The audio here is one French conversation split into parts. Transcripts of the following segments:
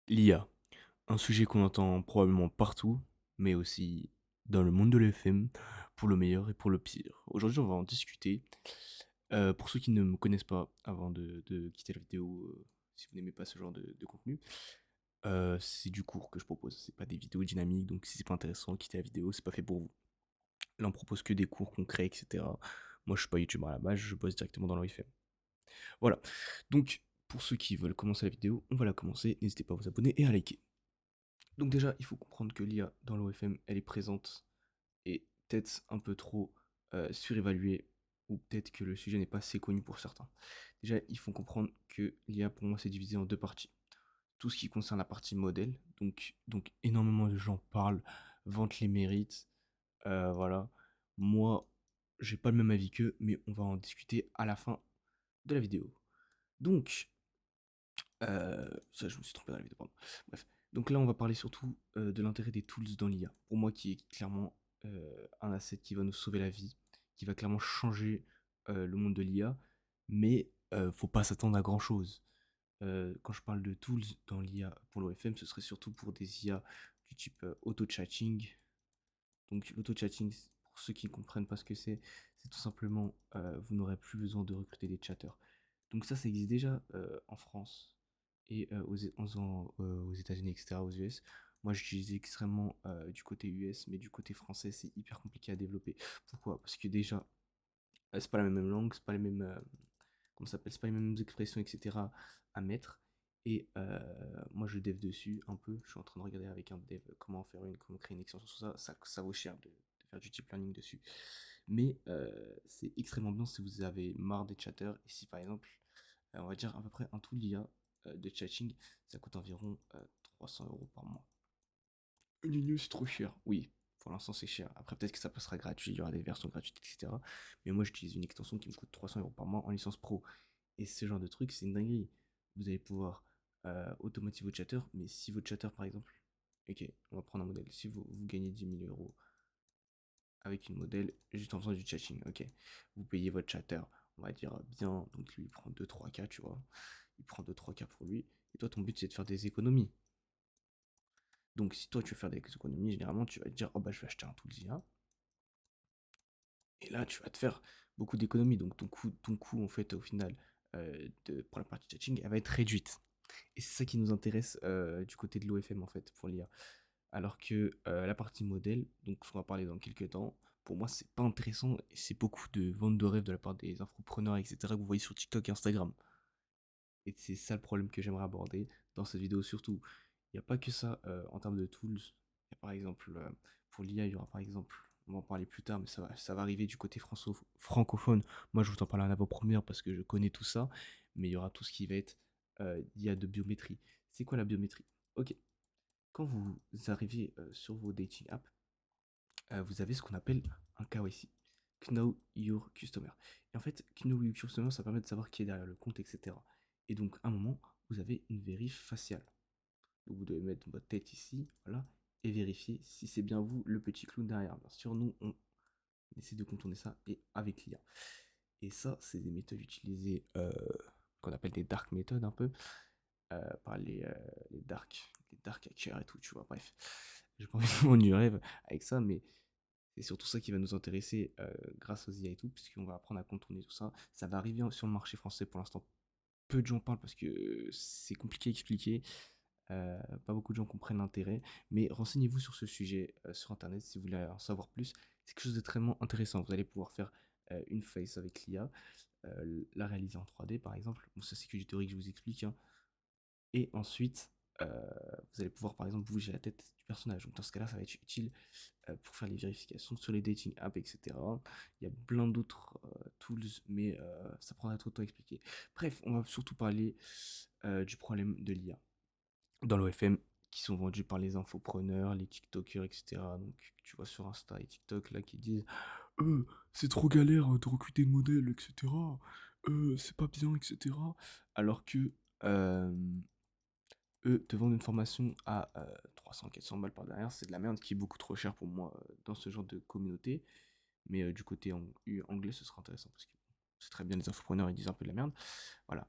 L'IA, un sujet qu'on entend probablement partout, mais aussi dans le monde de l'EFM, pour le meilleur et pour le pire. Aujourd'hui, on va en discuter. Pour ceux qui ne me connaissent pas, avant de quitter la vidéo, si vous n'aimez pas ce genre de contenu, c'est du cours que je propose. C'est pas des vidéos dynamiques, donc si c'est pas intéressant, quittez la vidéo, c'est pas fait pour vous. Là, on propose que des cours concrets, etc. Moi, je suis pas youtubeur à la base, je bosse directement dans l'OFM. Voilà. Donc, pour ceux qui veulent commencer la vidéo, on va la commencer. N'hésitez pas à vous abonner et à liker. Donc déjà, il faut comprendre que l'IA dans l'OFM, elle est présente et peut-être un peu trop surévaluée, ou peut-être que le sujet n'est pas assez connu pour certains. Déjà, il faut comprendre que l'IA, pour moi, c'est divisé en deux parties. Tout ce qui concerne la partie modèle, donc énormément de gens parlent, vantent les mérites, voilà. Moi, j'ai pas le même avis qu'eux, mais on va en discuter à la fin de la vidéo. Donc, ça, je me suis trompé dans la vidéo, pardon. Bref. Donc là, on va parler surtout de l'intérêt des tools dans l'IA. Pour moi, qui est clairement un asset qui va nous sauver la vie, qui va clairement changer le monde de l'IA, mais faut pas s'attendre à grand chose. Quand je parle de tools dans l'IA pour l'OFM, ce serait surtout pour des IA du type auto-chatting. Donc l'auto-chatting, pour ceux qui ne comprennent pas ce que c'est tout simplement, vous n'aurez plus besoin de recruter des chatteurs. Donc ça existe déjà en France et aux États-Unis, etc., aux US. Moi, j'utilise extrêmement du côté US, mais du côté français, c'est hyper compliqué à développer. Pourquoi? Parce que déjà, c'est pas la même langue, c'est pas les mêmes, comment ça s'appelle, c'est pas les mêmes expressions, etc. à mettre. Et moi, je dev dessus un peu. Je suis en train de regarder avec un dev comment créer une extension sur ça. Ça vaut cher de faire du deep learning dessus. Mais c'est extrêmement bien si vous avez marre des chatters. Et si par exemple, on va dire à peu près un tool d'IA de chatting, ça coûte environ 300 € par mois. C'est trop cher. Oui, pour l'instant c'est cher. Après peut-être que ça passera gratuit, il y aura des versions gratuites, etc. Mais moi j'utilise une extension qui me coûte 300 € par mois en licence pro. Et ce genre de truc, c'est une dinguerie. Vous allez pouvoir automatiser votre chatter, mais si votre chatter par exemple, ok, on va prendre un modèle, si vous gagnez 10 000 € avec une modèle juste en faisant du chatting, ok, vous payez votre chatter, on va dire bien, donc lui il prend 2-3K, tu vois, il prend 2-3K pour lui, et toi ton but c'est de faire des économies. Donc si toi tu veux faire des économies, généralement tu vas te dire, oh bah je vais acheter un tool IA, et là tu vas te faire beaucoup d'économies, donc ton coût en fait au final pour la partie chatting, elle va être réduite. Et c'est ça qui nous intéresse du côté de l'OFM en fait pour l'IA. Alors que la partie modèle, donc on va parler dans quelques temps, pour moi c'est pas intéressant et c'est beaucoup de ventes de rêves de la part des infopreneurs, etc. que vous voyez sur TikTok et Instagram. Et c'est ça le problème que j'aimerais aborder dans cette vidéo surtout. Il n'y a pas que ça en termes de tools. Il y a par exemple, pour l'IA, il y aura par exemple, on va en parler plus tard, mais ça va arriver du côté francophone. Moi, je vous en parle en avant-première parce que je connais tout ça, mais il y aura tout ce qui va être d'IA de biométrie. C'est quoi la biométrie? Ok, quand vous arrivez sur vos dating apps, vous avez ce qu'on appelle un KYC. Know Your Customer. Et en fait, Know Your Customer, ça permet de savoir qui est derrière le compte, etc. Et donc, à un moment, vous avez une vérif faciale. Donc, vous devez mettre votre tête ici, voilà, et vérifier si c'est bien vous, le petit clown derrière. Bien sûr, nous, on essaie de contourner ça et avec l'IA. Et ça, c'est des méthodes utilisées qu'on appelle des dark méthodes un peu par les dark hackers et tout, tu vois. Bref, j'ai pas envie de vendre du rêve avec ça, mais c'est surtout ça qui va nous intéresser grâce aux IA et tout, puisqu'on va apprendre à contourner tout ça. Ça va arriver sur le marché français pour l'instant. Peu de gens parlent parce que c'est compliqué à expliquer. Pas beaucoup de gens comprennent l'intérêt. Mais renseignez-vous sur ce sujet sur Internet si vous voulez en savoir plus. C'est quelque chose de très intéressant. Vous allez pouvoir faire une face avec l'IA, la réaliser en 3D par exemple. Bon, ça c'est que du théorie que je vous explique, hein. Et ensuite, vous allez pouvoir par exemple bouger la tête du personnage. Donc dans ce cas-là, ça va être utile pour faire les vérifications sur les dating apps, etc. Il y a plein d'autres tools, mais ça prendrait trop de temps à expliquer. Bref, on va surtout parler du problème de l'IA dans l'OFM qui sont vendus par les infopreneurs, les TikTokers, etc. Donc tu vois sur Insta et TikTok là qui disent c'est trop galère de recruter de modèles, etc. C'est pas bien, etc. Alors que euh, eux te vendent une formation à 300-400 balles par derrière, c'est de la merde qui est beaucoup trop cher pour moi dans ce genre de communauté. Mais du côté anglais, ce sera intéressant parce que c'est très bien les infopreneurs, ils disent un peu de la merde. Voilà.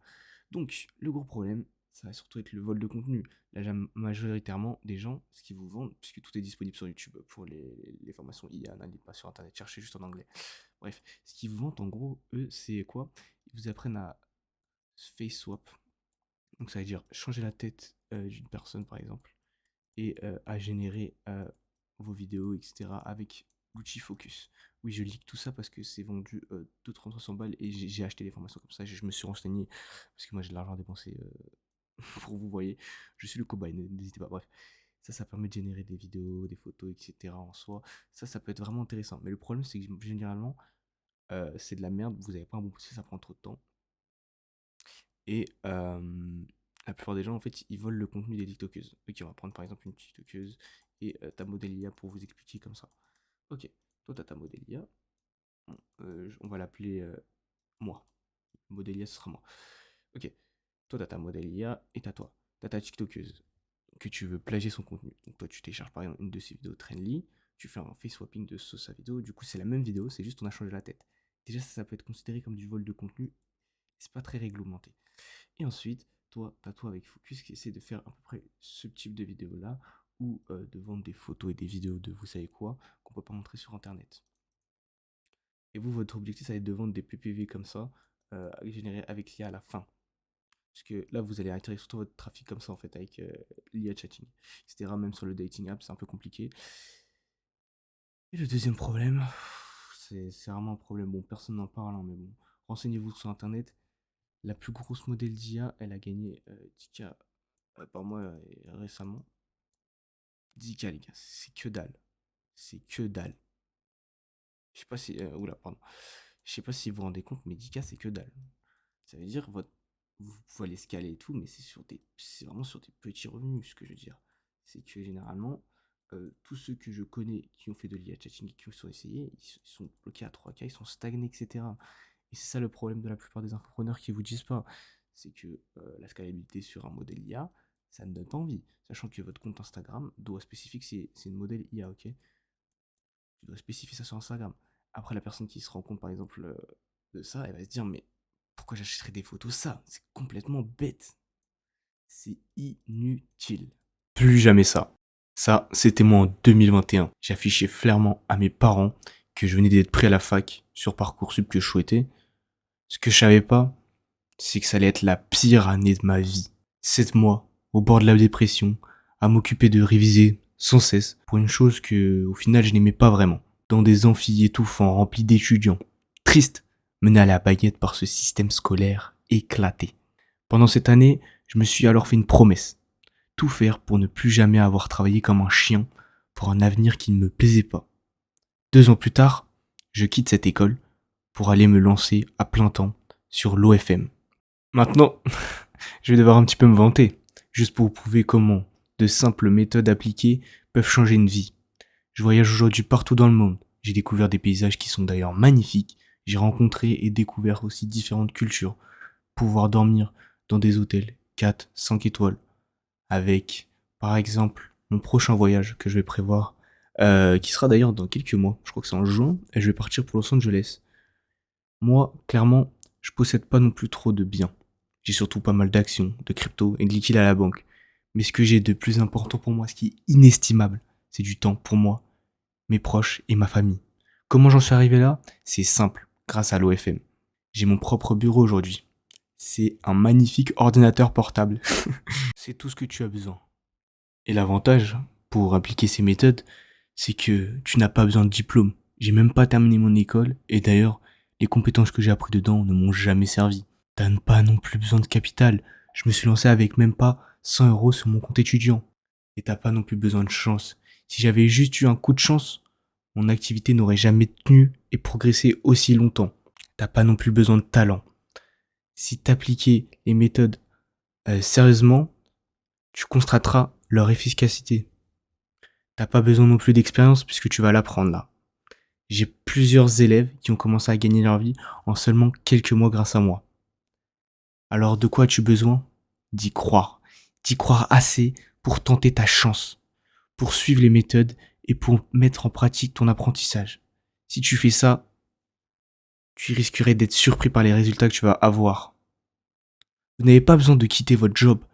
Donc, le gros problème, ça va surtout être le vol de contenu. Là, majoritairement des gens, ce qu'ils vous vendent, puisque tout est disponible sur YouTube pour les formations IA, n'allez pas sur Internet, cherchez juste en anglais. Bref, ce qu'ils vous vendent en gros, eux, c'est quoi? Ils vous apprennent à face swap. Donc ça veut dire changer la tête d'une personne par exemple et à générer vos vidéos, etc. avec l'outil Focus. Oui, je lis tout ça parce que c'est vendu 200-300 balles et j'ai acheté des formations comme ça. Je me suis renseigné parce que moi j'ai de l'argent à dépenser pour vous voyez. Je suis le cobaye, n'hésitez pas. Bref, ça permet de générer des vidéos, des photos, etc. en soi. Ça peut être vraiment intéressant. Mais le problème, c'est que généralement, c'est de la merde. Vous n'avez pas un bon processus, ça prend trop de temps. Et la plupart des gens, en fait, ils volent le contenu des TikTokeuses. Ok, on va prendre par exemple une TikTokeuse et ta modèle IA pour vous expliquer comme ça. Ok, toi, tu as ta modèle IA. Bon, on va l'appeler moi. Modèle IA, ce sera moi. Ok, toi, tu as ta modèle IA et t'as toi. Tu as ta TikTokeuse que tu veux plagier son contenu. Donc toi, tu télécharges par exemple une de ses vidéos Trendly, tu fais un face swapping de sa vidéo. Du coup, c'est la même vidéo, c'est juste on a changé la tête. Déjà, ça peut être considéré comme du vol de contenu. C'est pas très réglementé. Et ensuite, toi, t'as toi avec Focus qui essaie de faire à peu près ce type de vidéo-là, ou de vendre des photos et des vidéos de vous savez quoi, qu'on peut pas montrer sur Internet. Et vous, votre objectif, ça va être de vendre des PPV comme ça, générés avec l'IA à la fin. Parce que là, vous allez attirer surtout votre trafic comme ça, en fait, avec l'IA chatting, etc. Même sur le dating app, c'est un peu compliqué. Et le deuxième problème, c'est vraiment un problème. Bon, personne n'en parle, hein, mais bon, renseignez-vous sur Internet. La plus grosse modèle d'IA, elle a gagné 10K par mois récemment. 10K les gars, c'est que dalle. C'est que dalle. Je sais pas si. Oula, pardon. Je sais pas si vous vous rendez compte, mais 10K c'est que dalle. Ça veut dire vous pouvez aller scaler et tout, mais c'est vraiment sur des petits revenus, ce que je veux dire. C'est que généralement, tous ceux que je connais qui ont fait de l'IA chatting et qui ont essayé, ils sont bloqués à 3K, ils sont stagnés, etc. Et c'est ça le problème de la plupart des infopreneurs qui vous disent pas. C'est que la scalabilité sur un modèle IA, ça ne donne pas envie. Sachant que votre compte Instagram doit spécifier que c'est une modèle IA, ok? Tu dois spécifier ça sur Instagram. Après, la personne qui se rend compte, par exemple, de ça, elle va se dire, mais pourquoi j'achèterais des photos ça? C'est complètement bête. C'est inutile. Plus jamais ça. Ça, c'était moi en 2021. J'affichais clairement à mes parents que je venais d'être pris à la fac sur Parcoursup que je souhaitais. Ce que je savais pas, c'est que ça allait être la pire année de ma vie. 7 mois, au bord de la dépression, à m'occuper de réviser sans cesse pour une chose que, au final, je n'aimais pas vraiment. Dans des amphis étouffants remplis d'étudiants. Triste, menés à la baguette par ce système scolaire éclaté. Pendant cette année, je me suis alors fait une promesse. Tout faire pour ne plus jamais avoir travaillé comme un chien pour un avenir qui ne me plaisait pas. 2 ans plus tard, je quitte cette école pour aller me lancer à plein temps sur l'OFM. Maintenant, je vais devoir un petit peu me vanter, juste pour vous prouver comment de simples méthodes appliquées peuvent changer une vie. Je voyage aujourd'hui partout dans le monde. J'ai découvert des paysages qui sont d'ailleurs magnifiques. J'ai rencontré et découvert aussi différentes cultures. Pouvoir dormir dans des hôtels 4, 5 étoiles. Avec, par exemple, mon prochain voyage que je vais prévoir, qui sera d'ailleurs dans quelques mois. Je crois que c'est en juin, et je vais partir pour Los Angeles. Moi, clairement, je possède pas non plus trop de biens. J'ai surtout pas mal d'actions, de crypto et de liquide à la banque. Mais ce que j'ai de plus important pour moi, ce qui est inestimable, c'est du temps pour moi, mes proches et ma famille. Comment j'en suis arrivé là? C'est simple, grâce à l'OFM. J'ai mon propre bureau aujourd'hui. C'est un magnifique ordinateur portable. C'est tout ce que tu as besoin. Et l'avantage, pour appliquer ces méthodes, c'est que tu n'as pas besoin de diplôme. J'ai même pas terminé mon école, et d'ailleurs, les compétences que j'ai appris dedans ne m'ont jamais servi. T'as pas non plus besoin de capital. Je me suis lancé avec même pas 100 euros sur mon compte étudiant. Et t'as pas non plus besoin de chance. Si j'avais juste eu un coup de chance, mon activité n'aurait jamais tenu et progressé aussi longtemps. T'as pas non plus besoin de talent. Si t'appliquais les méthodes sérieusement, tu constateras leur efficacité. T'as pas besoin non plus d'expérience puisque tu vas l'apprendre là. J'ai plusieurs élèves qui ont commencé à gagner leur vie en seulement quelques mois grâce à moi. Alors de quoi as-tu besoin? D'y croire. D'y croire assez pour tenter ta chance, pour suivre les méthodes et pour mettre en pratique ton apprentissage. Si tu fais ça, tu risquerais d'être surpris par les résultats que tu vas avoir. Vous n'avez pas besoin de quitter votre job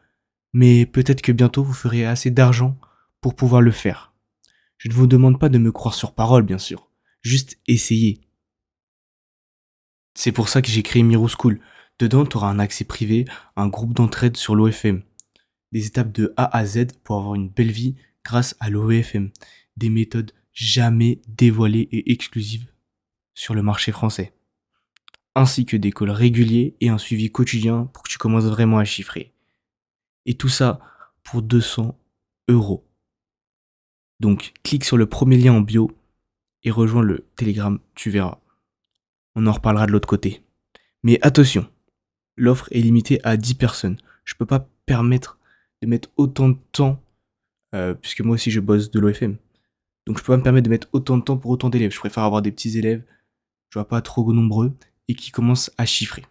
Mais peut-être que bientôt vous ferez assez d'argent pour pouvoir le faire. Je ne vous demande pas de me croire sur parole, bien sûr. Juste essayez. C'est pour ça que j'ai créé Miro School. Dedans, tu auras un accès privé, un groupe d'entraide sur l'OFM, des étapes de A à Z pour avoir une belle vie grâce à l'OFM, des méthodes jamais dévoilées et exclusives sur le marché français, ainsi que des calls réguliers et un suivi quotidien pour que tu commences vraiment à chiffrer. Et tout ça pour 200 euros. Donc, clique sur le premier lien en bio et rejoins le Telegram, tu verras. On en reparlera de l'autre côté. Mais attention, l'offre est limitée à 10 personnes. Je ne peux pas permettre de mettre autant de temps, puisque moi aussi je bosse de l'OFM. Donc je peux pas me permettre de mettre autant de temps pour autant d'élèves. Je préfère avoir des petits élèves, je vois pas trop nombreux, et qui commencent à chiffrer.